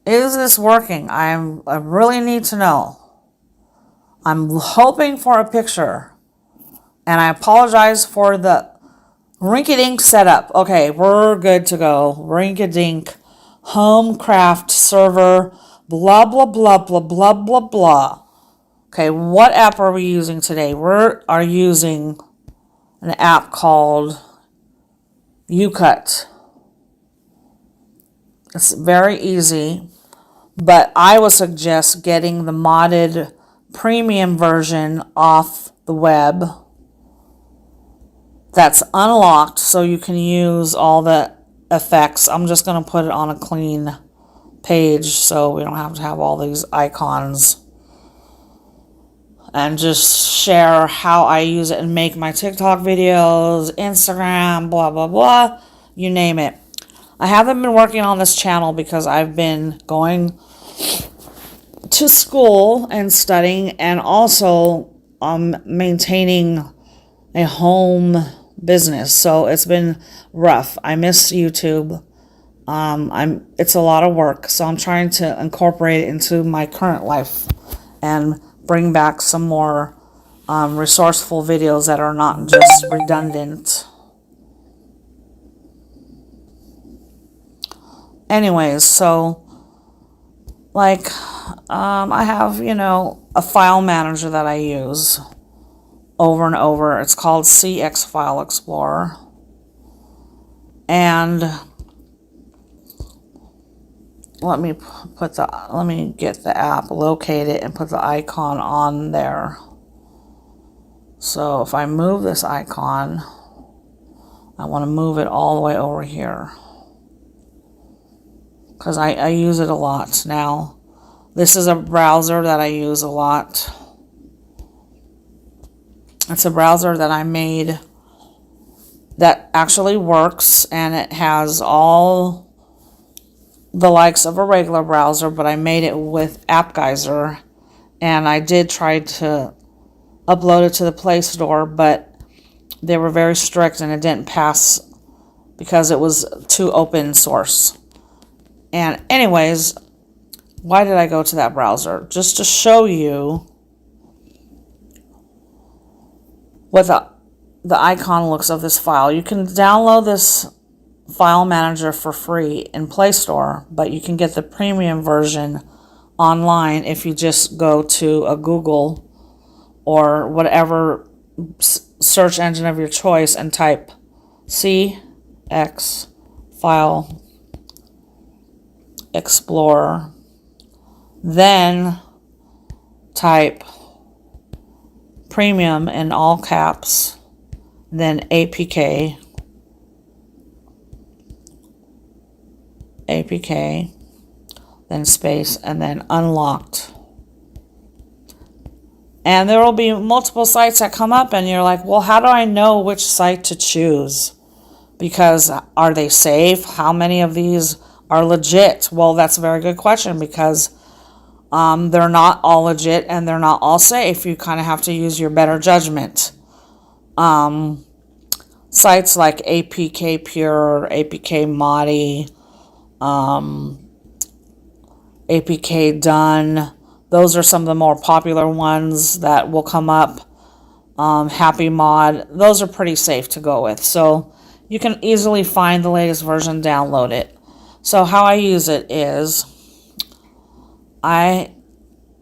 Is this working? I really need to know. I'm hoping for a picture. And I apologize for the rinky-dink setup. Okay, we're good to go. Rinky-dink, homecraft server, blah, blah, blah, blah, blah, blah, blah. Okay, what app are we using today? We are using an app called UCut. It's very easy, but I would suggest getting the modded premium version off the web that's unlocked so you can use all the effects. I'm just going to put it on a clean page so we don't have to have all these icons, and just share how I use it and make my TikTok videos, Instagram, blah, blah, blah, you name it. I haven't been working on this channel because I've been going to school and studying, and also maintaining a home business. So it's been rough. I miss YouTube. It's a lot of work, so I'm trying to incorporate it into my current life and bring back some more resourceful videos that are not just redundant. Anyways, so like I have, a file manager that I use over and over. It's called CX File Explorer. And let me get the app, locate it, and put the icon on there. So if I move this icon, I want to move it all the way over here, because I use it a lot now. This is a browser that I use a lot. It's a browser that I made that actually works, and it has all the likes of a regular browser, but I made it with AppGeyser, and I did try to upload it to the Play Store, but they were very strict and it didn't pass because it was too open source. And anyways, why did I go to that browser? Just to show you what the icon looks of this file. You can download this file manager for free in Play Store, but you can get the premium version online if you just go to a Google or whatever search engine of your choice and type CX File Explorer, then type premium in all caps, then APK, then space, and then unlocked. And there will be multiple sites that come up, and you're like, well, how do I know which site to choose? Because are they safe? How many of these are legit? Well, that's a very good question, because they're not all legit and they're not all safe. You kind of have to use your better judgment. Sites like APK Pure, APK Modi, APK Done, those are some of the more popular ones that will come up. Happy Mod, those are pretty safe to go with. So you can easily find the latest version, download it. So how I use it is I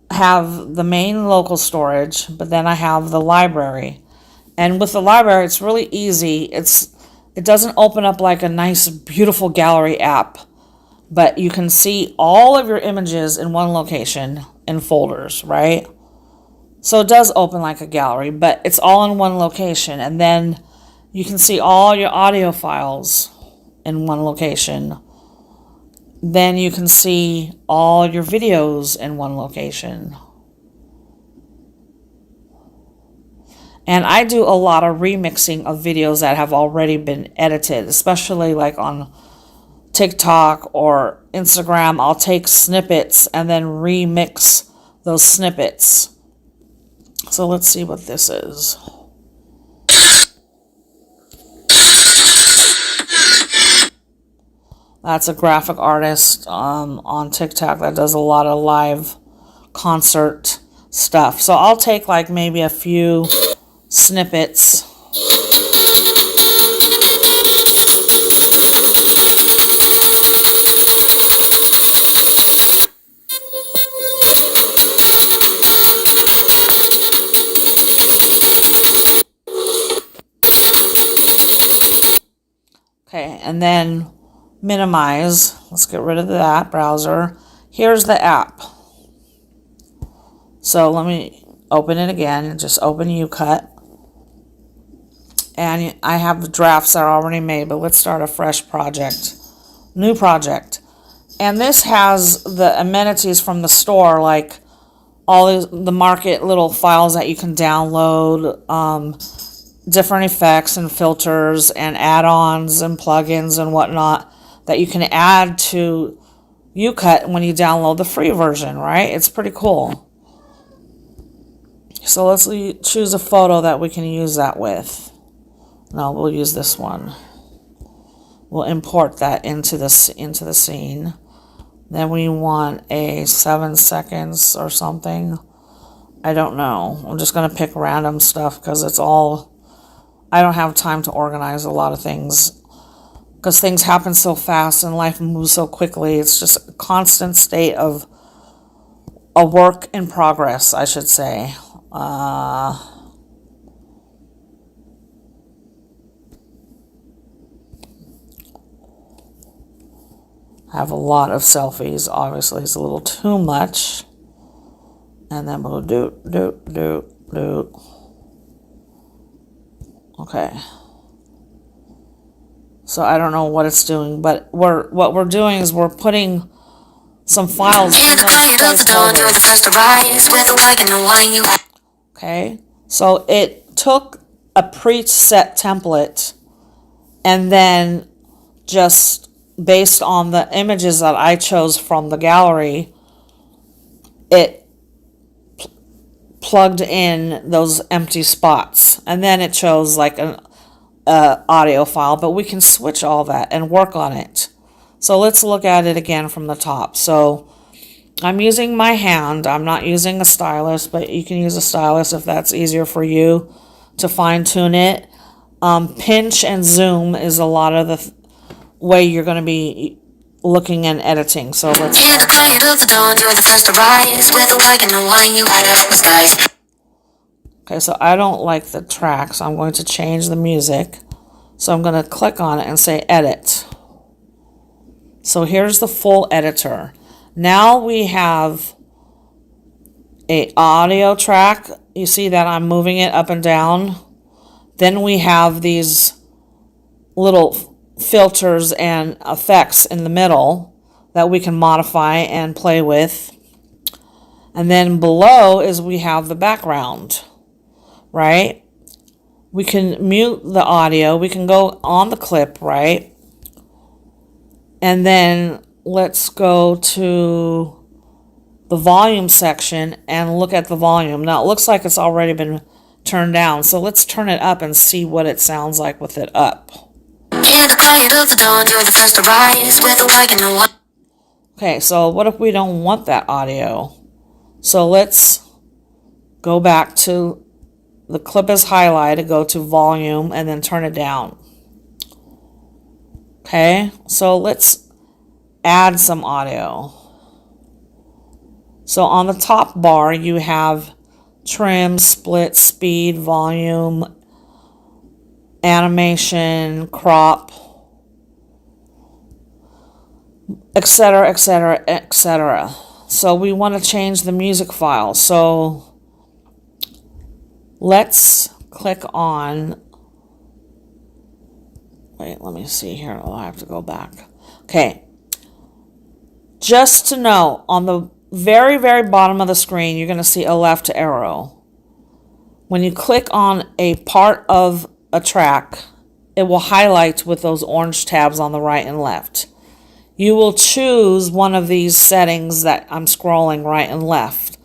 have the main local storage, but then I have the library. And with the library, it's really easy. It doesn't open up like a nice, beautiful gallery app, but you can see all of your images in one location in folders, right? So it does open like a gallery, but it's all in one location. And then you can see all your audio files in one location. Then you can see all your videos in one location. And I do a lot of remixing of videos that have already been edited, especially like on TikTok or Instagram. I'll take snippets and then remix those snippets. So let's see what this is. That's a graphic artist on TikTok that does a lot of live concert stuff. So I'll take like maybe a few snippets. Okay, and then minimize. Let's get rid of that browser. Here's the app. So let me open it again. Just open UCut. And I have the drafts that are already made, but let's start a fresh project. New project. And this has the amenities from the store, like all the market little files that you can download, different effects and filters and add-ons and plugins and whatnot that you can add to UCut when you download the free version, right? It's pretty cool. So let's choose a photo that we can use that with. No, we'll use this one. We'll import that into the scene. Then we want a 7 seconds or something. I don't know. I'm just going to pick random stuff because it's all... I don't have time to organize a lot of things because things happen so fast and life moves so quickly. It's just a constant state of a work in progress, I should say. I have a lot of selfies. Obviously, it's a little too much. And then we'll do. Okay. So I don't know what it's doing, but what we're doing is we're putting some files in the Okay. So it took a preset template and then just based on the images that I chose from the gallery, it plugged in those empty spots, and then it chose like an audio file, but we can switch all that and work on it. So let's look at it again from the top. So I'm using my hand. I'm not using a stylus, but you can use a stylus if that's easier for you to fine tune it. Pinch and zoom is a lot of the way you're going to be looking and editing. So let's okay, so I don't like the track, so I'm going to change the music. So I'm going to click on it and say edit. So here's the full editor. Now we have a audio track. You see that I'm moving it up and down. Then we have these little filters and effects in the middle that we can modify and play with. And then below is we have the background, right? We can mute the audio. We can go on the clip, right? And then let's go to the volume section and look at the volume. Now it looks like it's already been turned down, so let's turn it up and see what it sounds like with it up. Okay, so what if we don't want that audio? So let's go back to the clip is highlighted, go to volume, and then turn it down. Okay, so let's add some audio. So on the top bar, you have trim, split, speed, volume, animation, crop, etc., etc., etc. So we want to change the music file. So let's click on, wait, let me see here. Oh, I have to go back. Okay. Just to know, on the very, very bottom of the screen, you're going to see a left arrow. When you click on a part of a track, it will highlight with those orange tabs on the right and left. You will choose one of these settings that I'm scrolling right and left.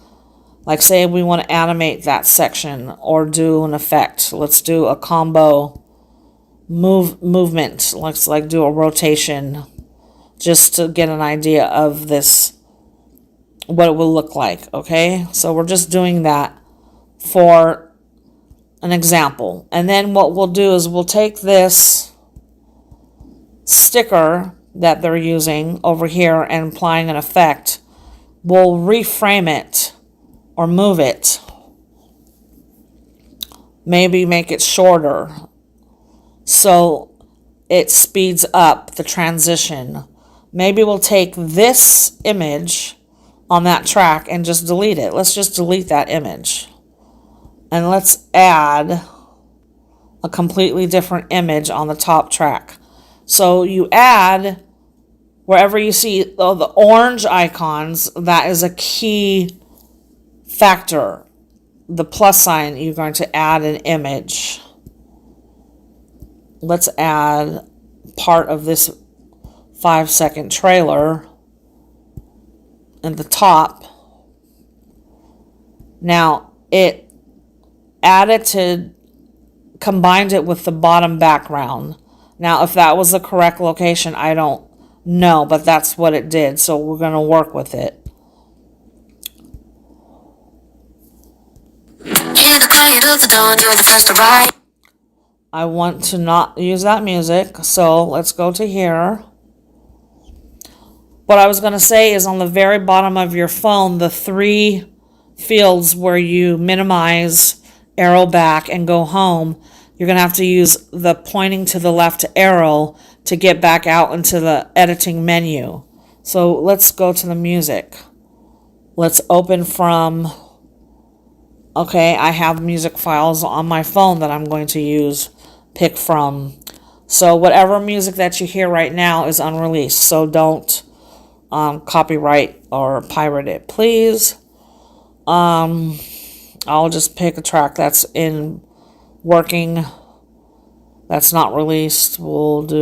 Like say we want to animate that section or do an effect. Let's do a combo movement. Let's like do a rotation just to get an idea of this, what it will look like, okay? So we're just doing that for an example. And then what we'll do is we'll take this sticker that they're using over here and applying an effect. We'll reframe it or move it. Maybe make it shorter so it speeds up the transition. Maybe we'll take this image on that track and just delete it. Let's just delete that image. And let's add a completely different image on the top track. So you add, wherever you see the orange icons, that is a key factor. The plus sign, you're going to add an image. Let's add part of this 5-second trailer in the top. Now it combined it with the bottom background. Now if that was the correct location, I don't know, but that's what it did, so we're going to work with it. In the quiet of the dawn, you're the first to ride. I want to not use that music, so let's go to here. What I was going to say is on the very bottom of your phone, the 3 fields where you minimize, arrow back, and go home, you're going to have to use the pointing to the left arrow to get back out into the editing menu. So let's go to the music. Let's open from, okay, I have music files on my phone that I'm going to pick from. So whatever music that you hear right now is unreleased, so don't copyright or pirate it, please. I'll just pick a track that's in working, that's not released. We'll do,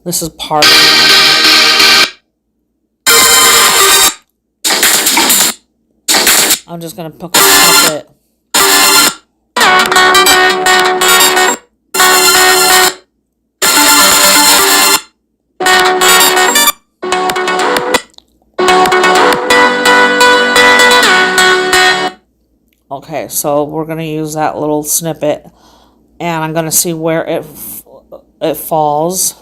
this is part of it. I'm just going to pick a snippet. Okay, so we're going to use that little snippet, and I'm going to see where it falls.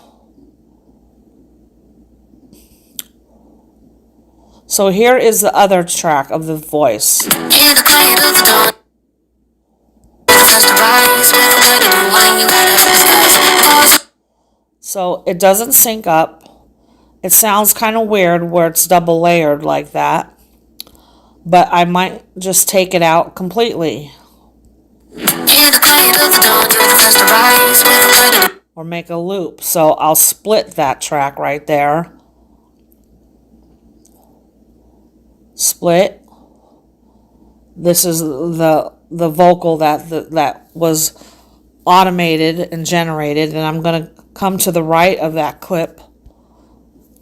So here is the other track of the voice. So it doesn't sync up. It sounds kind of weird where it's double layered like that. But I might just take it out completely. Or make a loop. So I'll split that track right there. Split. This is the vocal that was automated and generated, and I'm going to come to the right of that clip.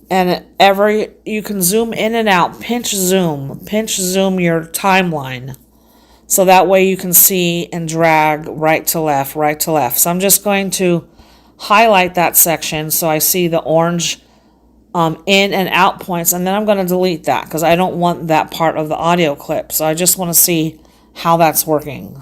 And you can zoom in and out, pinch zoom your timeline. So that way you can see and drag right to left. So I'm just going to highlight that section so I see the orange in and out points, and then I'm going to delete that because I don't want that part of the audio clip. So I just want to see how that's working.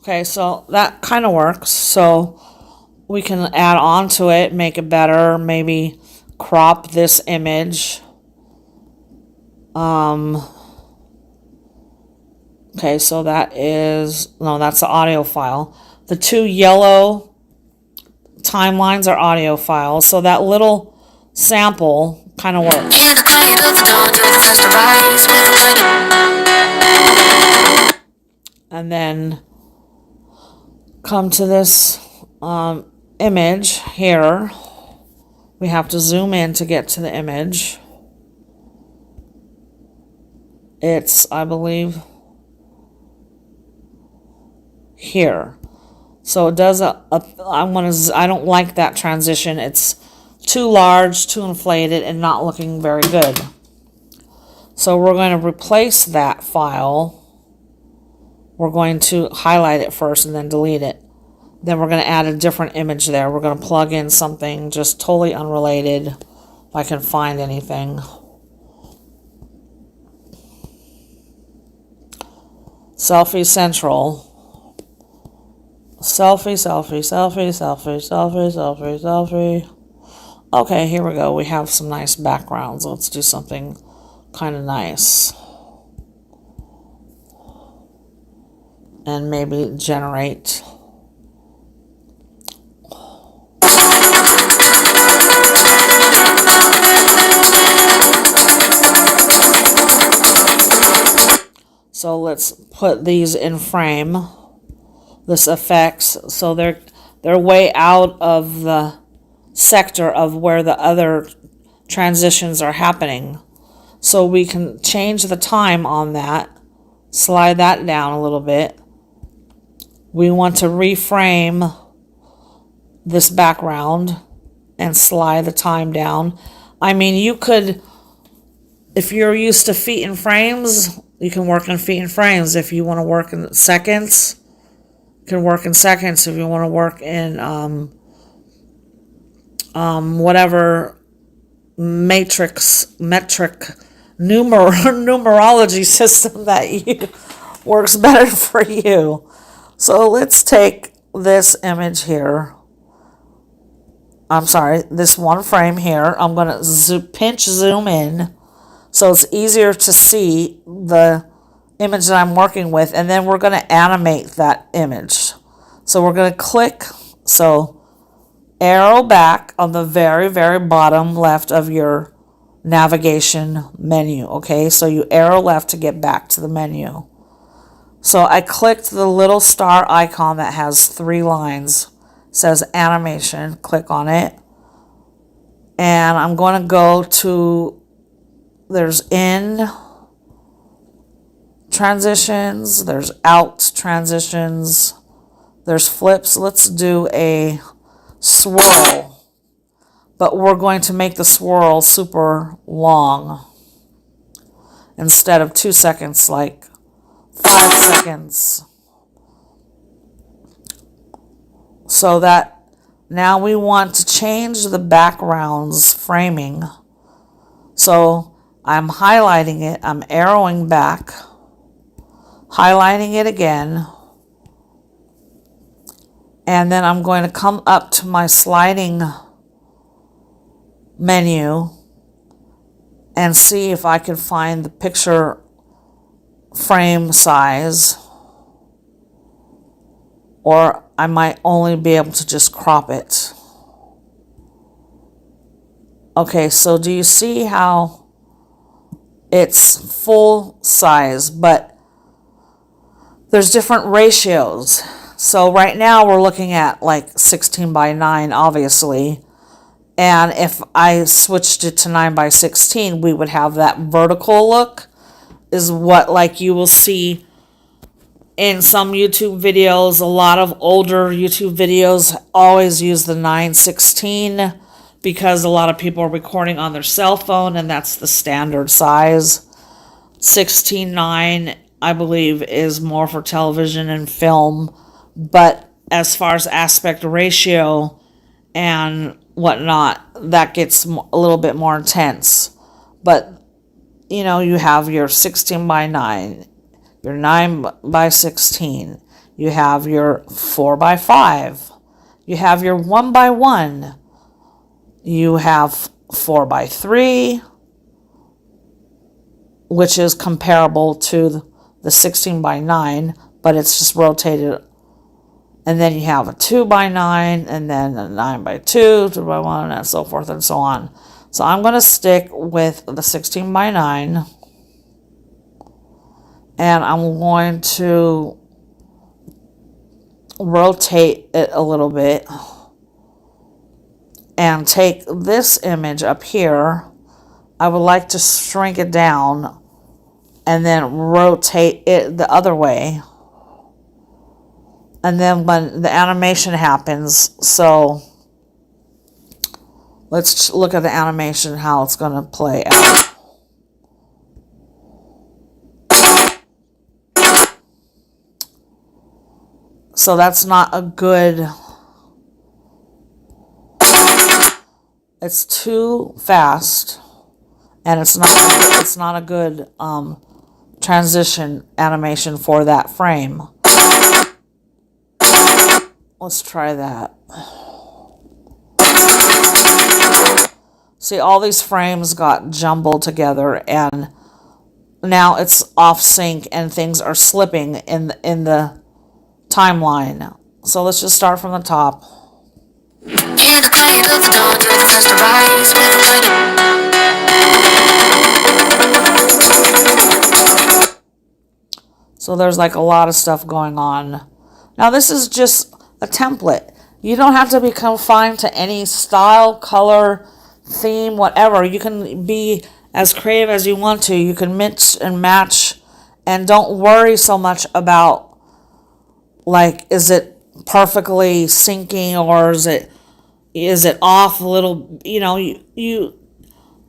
Okay, so that kind of works. So we can add on to it, make it better, maybe crop this image. Okay, so that's the audio file. The 2 yellow timelines are audio files, so that little sample kind of works. And then come to this image here. We have to zoom in to get to the image. It's, I believe, here. So it does I don't like that transition. It's too large, too inflated, and not looking very good. So we're going to replace that file. We're going to highlight it first and then delete it. Then we're going to add a different image there. We're going to plug in something just totally unrelated, if I can find anything. Selfie Central. Selfie, selfie, selfie, selfie, selfie, selfie, selfie. Okay, here we go. We have some nice backgrounds. Let's do something kind of nice. And maybe generate. So let's put these in frame. This effects, so they're way out of the sector of where the other transitions are happening. So we can change the time on that, slide that down a little bit. We want to reframe this background and slide the time down. I mean, you could, if you're used to feet and frames, you can work in feet and frames. If you want to work in seconds, you can work in seconds. If you want to work in whatever metric numerology system that works better for you. So let's take this image here. I'm sorry, this one frame here. I'm going to pinch zoom in so it's easier to see the image that I'm working with, and then we're going to animate that image. So we're going to click, so arrow back on the very, very bottom left of your navigation menu, okay? So you arrow left to get back to the menu. So I clicked the little star icon that has 3 lines, it says animation, click on it. And I'm going to go to, there's in transitions, there's out transitions, there's flips. Let's do a swirl, but we're going to make the swirl super long instead of 2 seconds, like 5 seconds. So that now we want to change the background's framing. So I'm highlighting it, I'm arrowing back, highlighting it again, and then I'm going to come up to my sliding menu and see if I can find the picture frame size, or I might only be able to just crop it. Okay, so do you see how it's full size, but there's different ratios. So right now we're looking at like 16 by 9, obviously. And if I switched it to 9 by 16, we would have that vertical look, is what like you will see in some YouTube videos. A lot of older YouTube videos always use the 9:16 because a lot of people are recording on their cell phone, and that's the standard size. 16:9, I believe, is more for television and film, but as far as aspect ratio and whatnot, that gets a little bit more intense. But you know, you have your 16 by 9, your 9 by 16, you have your 4 by 5, you have your 1 by 1, you have 4 by 3, which is comparable to the 16 by 9, but it's just rotated. And then you have a 2 by 9, and then a 9 by 2, 2 by 1, and so forth and so on. So I'm going to stick with the 16 by 9. And I'm going to rotate it a little bit. And take this image up here. I would like to shrink it down and then rotate it the other way. and then when the animation happens, so let's look at the animation, how it's going to play out. So that's not a good, it's too fast, and it's not a good transition animation for that frame. Let's try that. See, all these frames got jumbled together, and now it's off sync, and things are slipping in the timeline. So let's just start from the top. So there's like a lot of stuff going on. Now this is just a template. You don't have to be confined to any style, color, theme, whatever. You can be as creative as you want to. You can mix and match, and don't worry so much about, like, is it perfectly syncing, or is it off a little? You know, you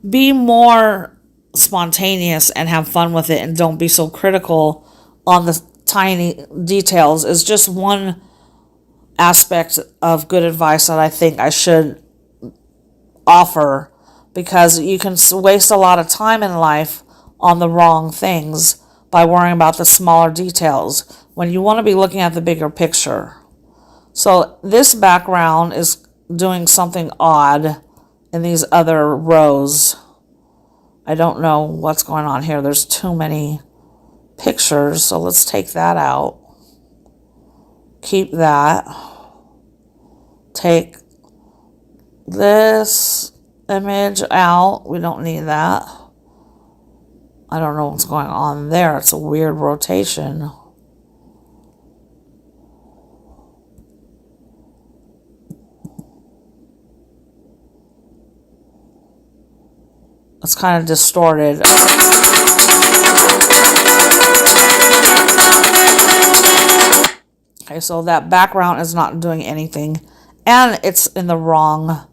be more spontaneous and have fun with it, and don't be so critical on the tiny details. Is just one aspect of good advice that I think I should offer, because you can waste a lot of time in life on the wrong things by worrying about the smaller details when you want to be looking at the bigger picture. So this background is doing something odd in these other rows. I don't know what's going on here. There's too many pictures, so let's take that out. Keep that. Take this image out. We don't need that. I don't know what's going on there. It's a weird rotation. It's kind of distorted. Okay, so that background is not doing anything, and it's in the wrong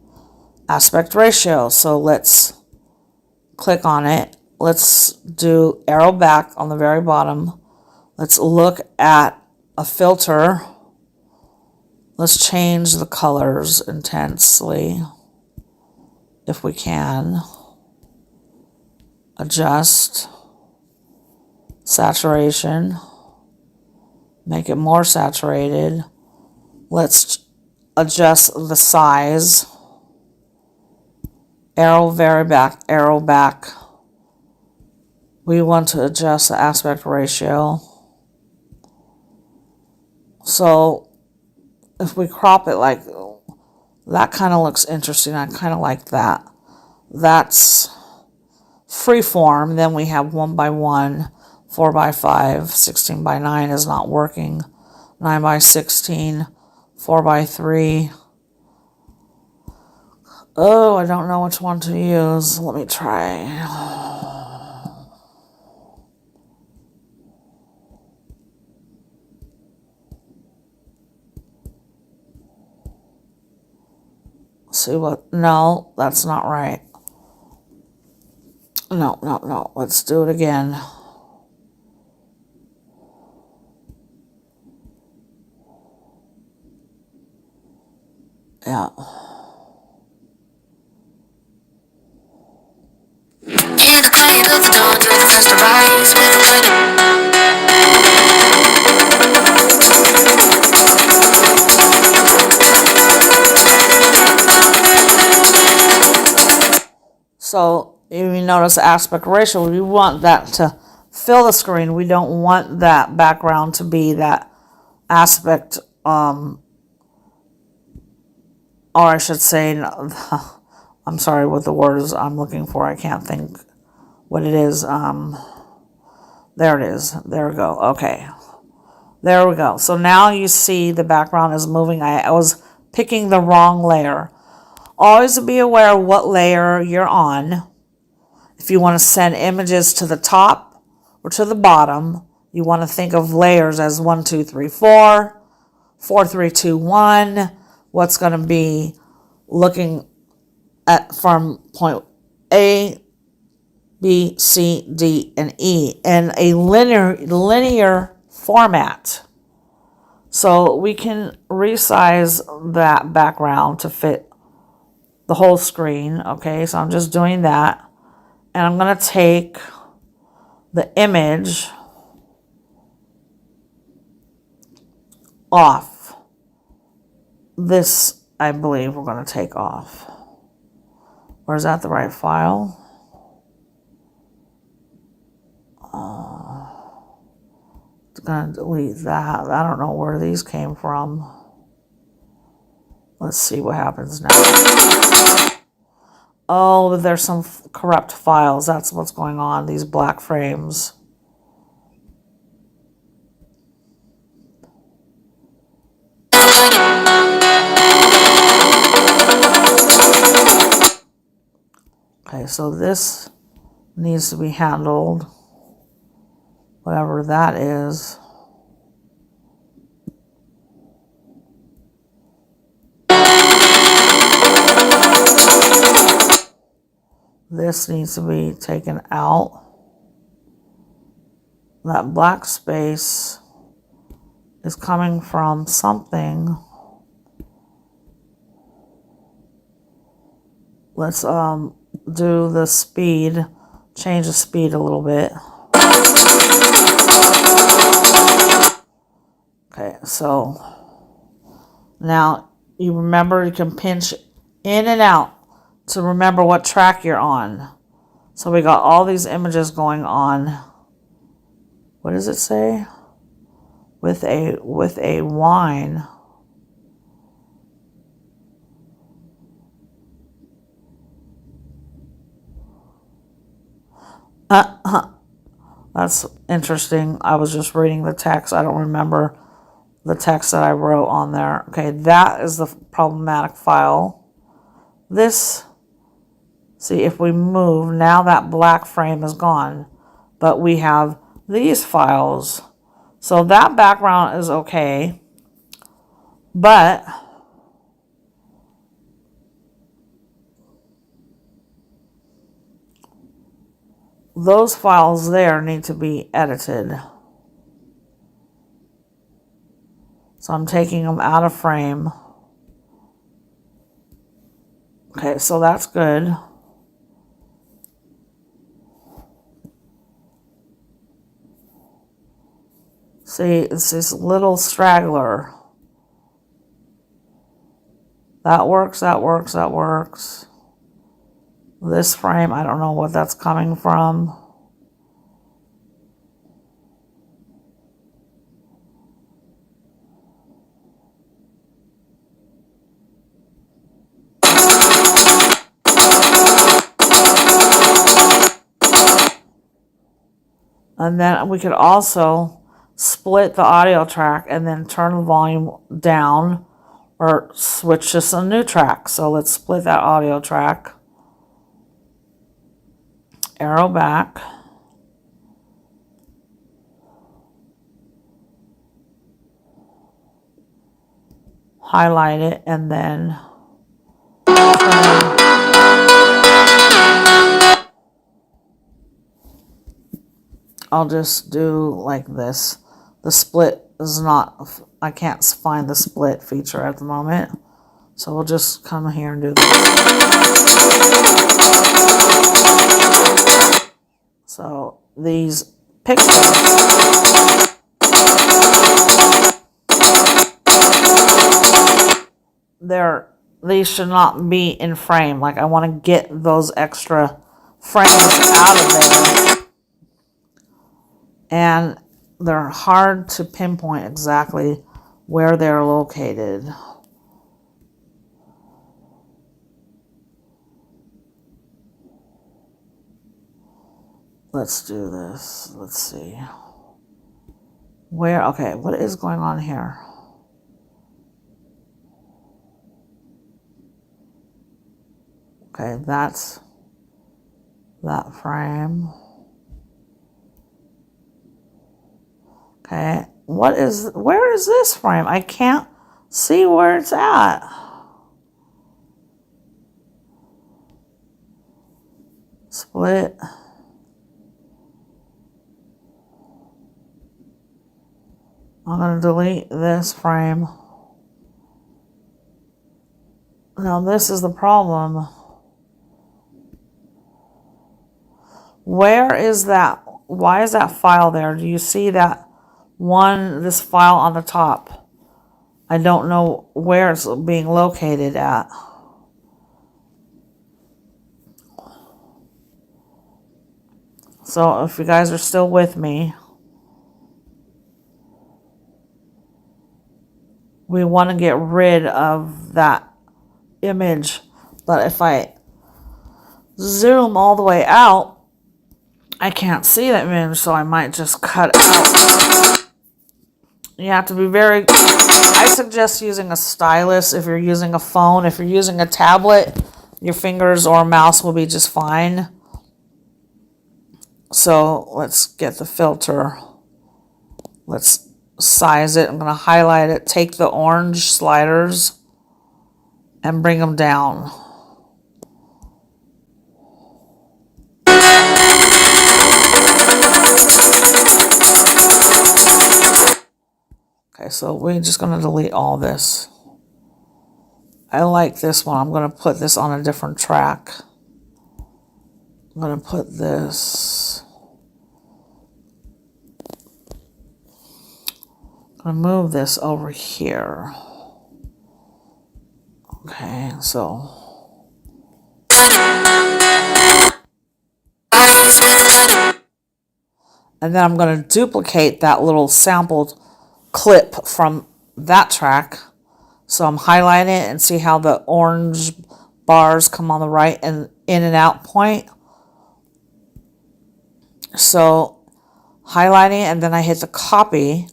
aspect ratio. So let's click on it. Let's do arrow back on the very bottom. Let's look at a filter. Let's change the colors intensely if we can. Adjust saturation. Make it more saturated. Let's adjust the size. Arrow very back, arrow back. We want to adjust the aspect ratio. So if we crop it like that, kind of looks interesting. I kind of like that. That's freeform. Then we have 1x1, 4x5, 16x9 is not working, 9x16, 4x3. Oh, I don't know which one to use. Let me try. See what? No, that's not right. No. Let's do it again. Yeah. So if you notice the aspect ratio, we want that to fill the screen. We don't want that background to be that aspect, or I should say, I'm sorry what the word is I'm looking for. I can't think what it is. There it is. There we go. Okay. There we go. So now you see the background is moving. I was picking the wrong layer. Always be aware of what layer you're on. If you want to send images to the top or to the bottom, you want to think of layers as 1, 2, 3, 4, 4, 3, 2, 1. What's going to be looking at from point A, B, C, D, and E in a linear format. So we can resize that background to fit the whole screen. Okay, so I'm just doing that. And I'm going to take the image off. This, I believe, we're going to take off. Or is that the right file? It's going to delete that. I don't know where these came from. Let's see what happens now. Oh, there's some corrupt files. That's what's going on. These black frames. Okay, so this needs to be handled. Whatever that is. This needs to be taken out. That black space is coming from something. Let's do the speed, change the speed a little bit. Okay, so now you remember you can pinch in and out to remember what track you're on. So we got all these images going on. What does it say? With a wine. That's interesting. I was just reading the text. I don't remember the text that I wrote on there. Okay, that is the problematic file. This, see, if we move, now that black frame is gone. But we have these files. So that background is okay. But those files there need to be edited. So I'm taking them out of frame. Okay, so that's good. See, it's this little straggler. That works, that works, that works. This frame, I don't know what that's coming from. And then we could also split the audio track and then turn the volume down or switch to some new track. So let's split that audio track. Arrow back. Highlight it and then I'll just do like this. The split is not, I can't find the split feature at the moment. So we'll just come here and do this. So these pictures, these should not be in frame. Like I want to get those extra frames out of there. And they're hard to pinpoint exactly where they're located. Let's do this. Let's see. Where, okay, what is going on here? Okay, that's that frame. Okay, where is this frame? I can't see where it's at. Split. I'm going to delete this frame. Now this is the problem. Where is that? Why is that file there? Do you see that one, this file on the top? I don't know where it's being located at. So if you guys are still with me, we want to get rid of that image. But if I zoom all the way out, I can't see that image, so I might just cut it out. You have to be very... I suggest using a stylus if you're using a phone. If you're using a tablet, your fingers or mouse will be just fine. So let's get the filter. Let's size it. I'm going to highlight it. Take the orange sliders and bring them down. Okay, so we're just going to delete all this. I like this one. I'm going to put this on a different track. I'm going to put this. I'm going to move this over here. Okay, so. And then I'm going to duplicate that little sampled clip from that track. So I'm highlighting it and see how the orange bars come on the right and in and out point. So highlighting, and then I hit the copy,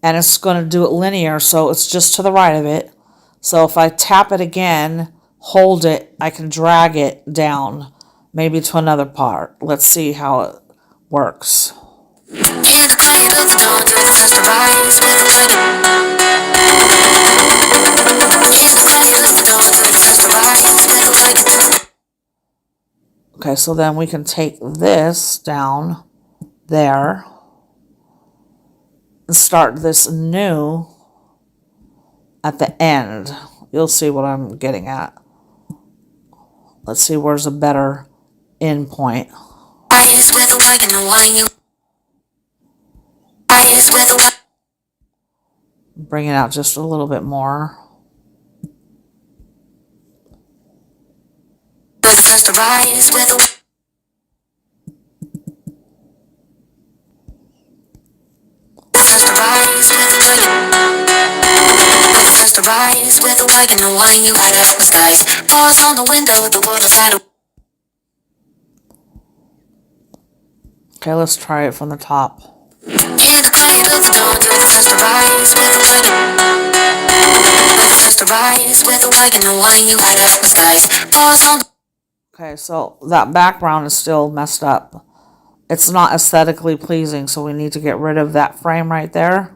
and it's going to do it linear, so it's just to the right of it. So if I tap it again, hold it, I can drag it down, maybe to another part. Let's see how it works. Okay, so then we can take this down there and start this new at the end. You'll see what I'm getting at. Let's see where's a better end point. Bring it out just a little bit more. Okay, let's try it from the top. Okay, so that background is still messed up. It's not aesthetically pleasing, so we need to get rid of that frame right there.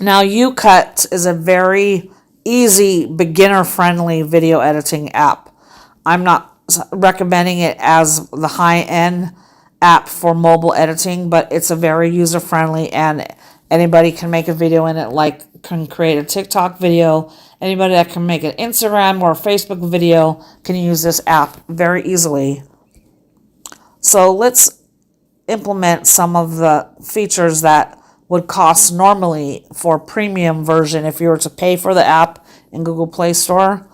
Now, YouCut is a very easy, beginner-friendly video editing app. I'm not recommending it as the high-end app for mobile editing, but it's a very user-friendly, and anybody can make a video in it, like can create a TikTok video. Anybody that can make an Instagram or Facebook video can use this app very easily. So let's implement some of the features that would cost normally for premium version if you were to pay for the app in Google Play Store.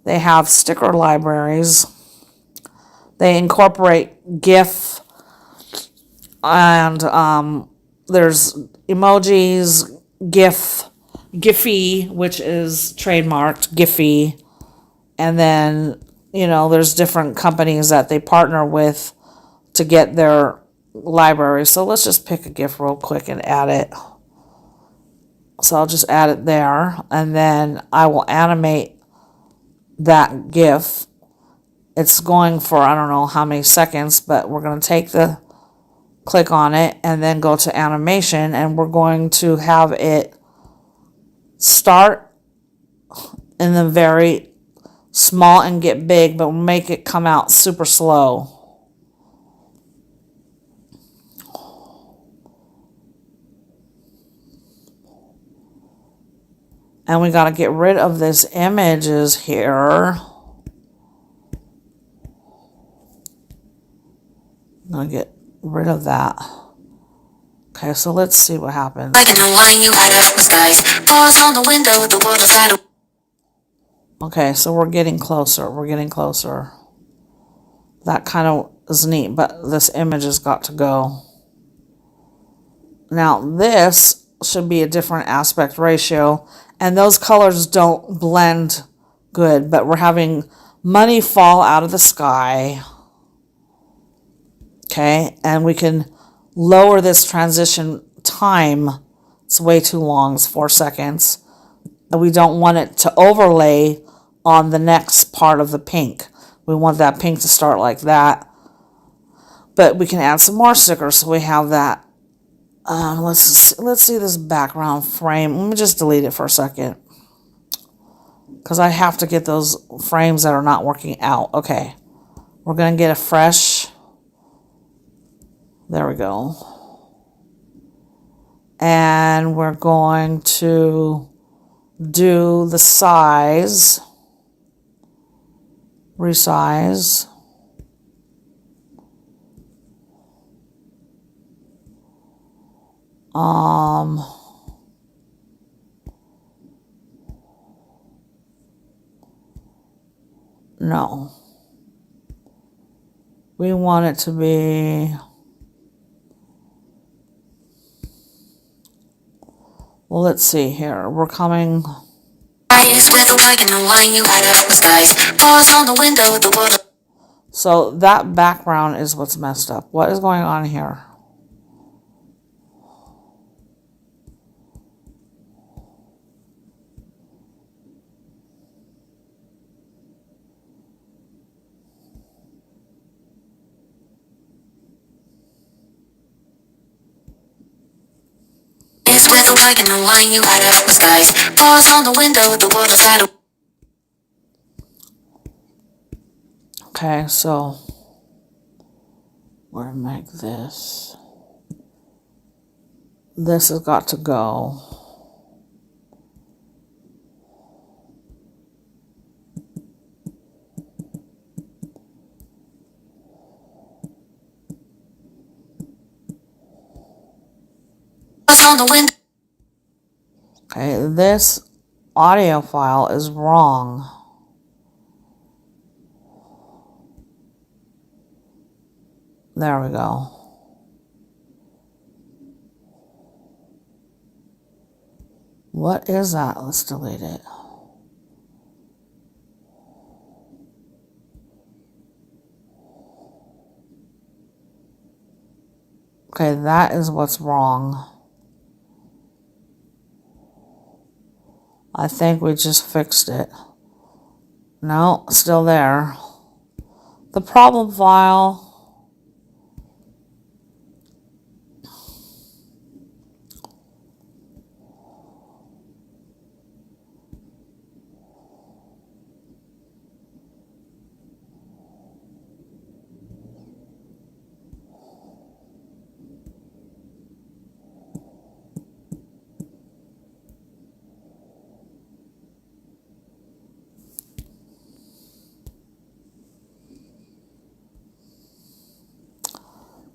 They have sticker libraries. They incorporate GIF, and there's emojis, Giphy, which is trademarked, Giphy. And then, you know, there's different companies that they partner with to get their library. So let's just pick a GIF real quick and add it. So I'll just add it there, and then I will animate that GIF. It's going for I don't know how many seconds, but we're going to click on it and then go to animation, and we're going to have it start in the very small and get big, but make it come out super slow. And we got to get rid of this images here. I'm going to get rid of that. Okay, so let's see what happens. Okay, so we're getting closer. We're getting closer. That kind of is neat, but this image has got to go. Now, this should be a different aspect ratio, and those colors don't blend good, but we're having money fall out of the sky. Okay, and we can lower this transition time. It's way too long, it's 4 seconds. And we don't want it to overlay on the next part of the pink. We want that pink to start like that. But we can add some more stickers, so we have that. Let's see this background frame. Let me just delete it for a second, because I have to get those frames that are not working out. Okay, we're going to get a fresh. There we go. And we're going to do the size. Resize. No. We want it to be, well, let's see here. We're coming. So that background is what's messed up. What is going on here? Okay, so we're gonna make this. This has got to go. Okay, this audio file is wrong. There we go. What is that? Let's delete it. Okay, that is what's wrong. I think we just fixed it. No, still there. The problem file.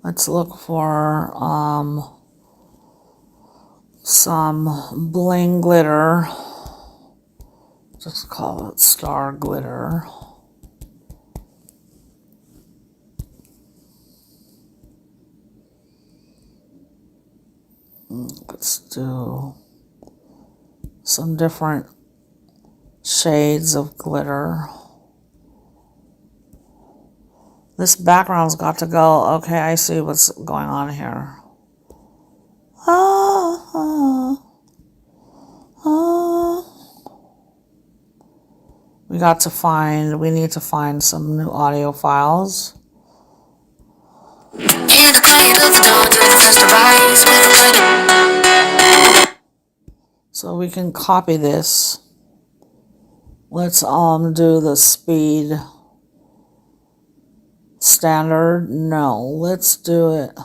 Let's look for some bling glitter. Just call it star glitter. Let's do some different shades of glitter. This background's got to go. Okay, I see what's going on here. We need to find some new audio files. So we can copy this. Let's do the speed standard. No, let's do it.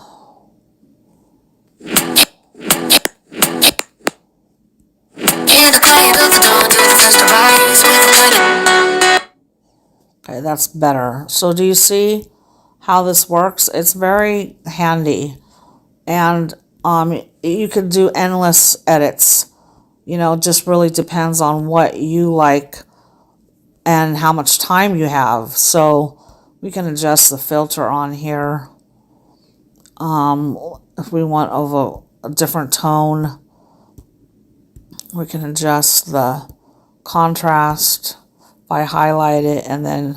Okay, that's better. So do you see how this works? It's very handy. And you could do endless edits. You know, it just really depends on what you like and how much time you have. So we can adjust the filter on here. If we want of a different tone, we can adjust the contrast. If I highlight it and then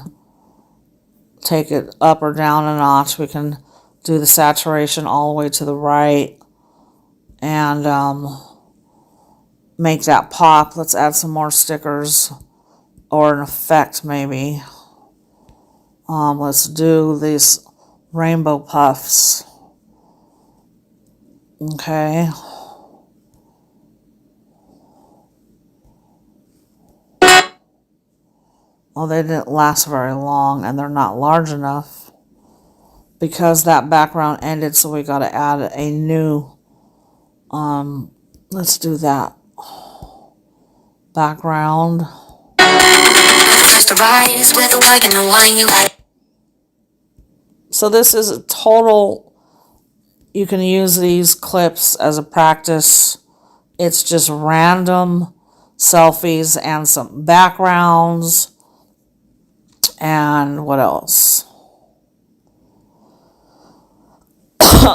take it up or down a notch, we can do the saturation all the way to the right and make that pop. Let's add some more stickers or an effect maybe. Let's do these rainbow puffs. Okay. Well, they didn't last very long and they're not large enough because that background ended, so we got to add a new, let's do that. Background. So this is a total, you can use these clips as a practice. It's just random selfies and some backgrounds. And what else?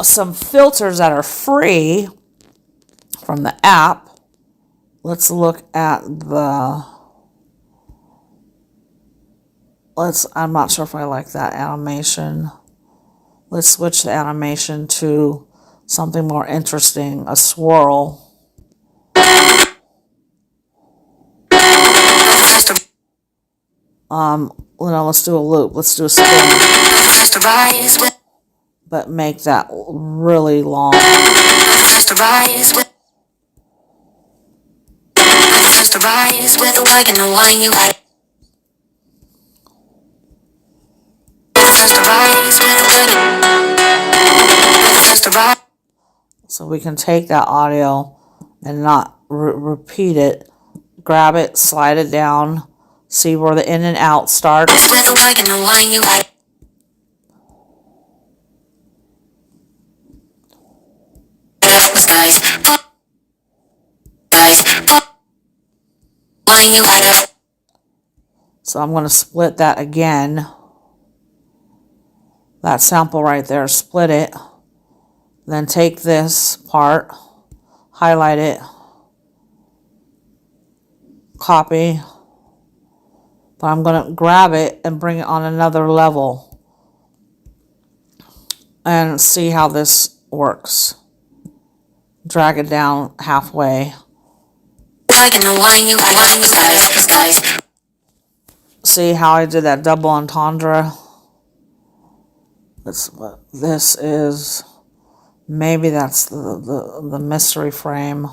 Some filters that are free from the app. Let's look at the, I'm not sure if I like that animation. Let's switch the animation to something more interesting, a swirl. Let's do a loop. Let's do a spin. But make that really long. So we can take that audio and not repeat it. Grab it, slide it down, see where the in and out starts. So I'm going to split that again. That sample right there, split it. Then take this part, highlight it, copy. But I'm going to grab it and bring it on another level and see how this works. Drag it down halfway. See how I did that double entendre? That's what this is. Maybe that's the mystery frame.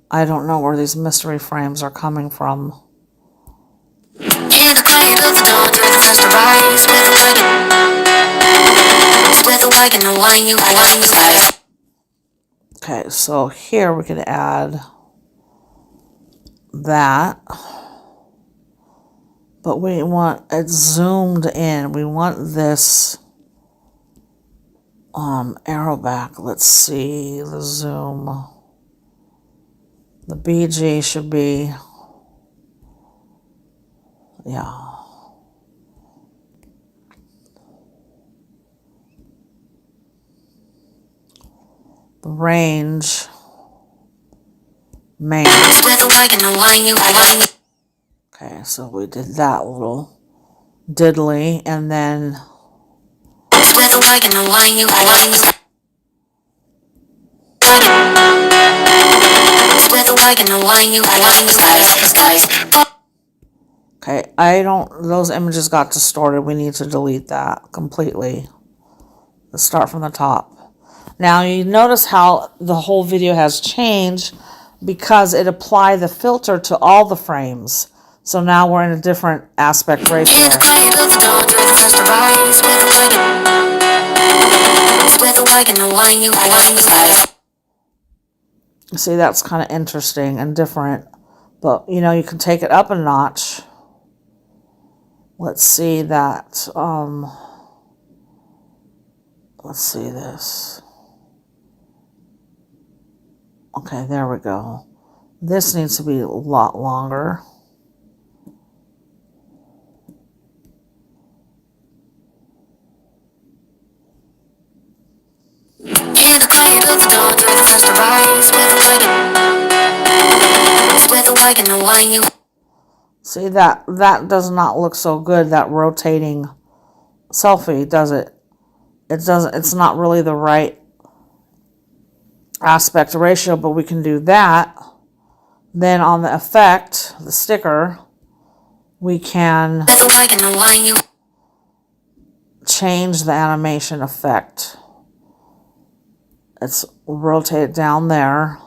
I don't know where these mystery frames are coming from. Okay, so here we could add that. But we want it zoomed in. We want this arrow back. Let's see the zoom. The BG should be, yeah. The range, main. Okay, so we did that little diddly, and then okay, those images got distorted. We need to delete that completely. Let's start from the top. Now you notice how the whole video has changed because it applied the filter to all the frames. So now we're in a different aspect ratio. See, that's kind of interesting and different. But, you know, you can take it up a notch. Let's see that. Let's see this. Okay, there we go. This needs to be a lot longer. See, that does not look so good, that rotating selfie, does it? It doesn't, it's not really the right aspect ratio, but we can do that. Then on the effect, the sticker, we can change the animation effect. It's rotate down there.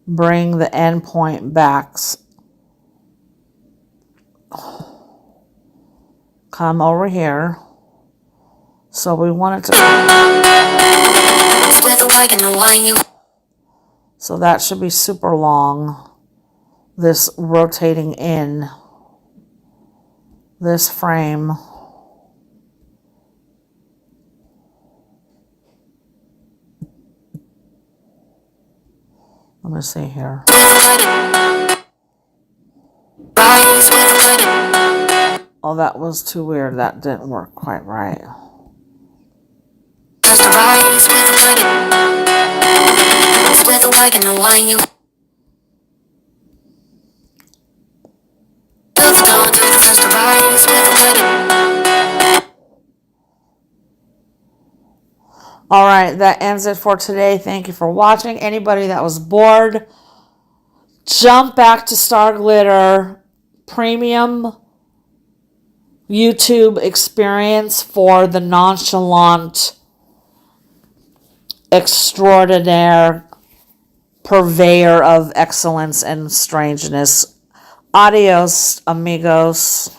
Bring the end point back. Come over here. So we want it to... So that should be super long. This rotating in. This frame. Let me see here. Oh, that was too weird. That didn't work quite right. All right, that ends it for today. Thank you for watching. Anybody that was bored, jump back to Star Glitter Premium YouTube experience for the nonchalant, extraordinaire purveyor of excellence and strangeness. Adios, amigos.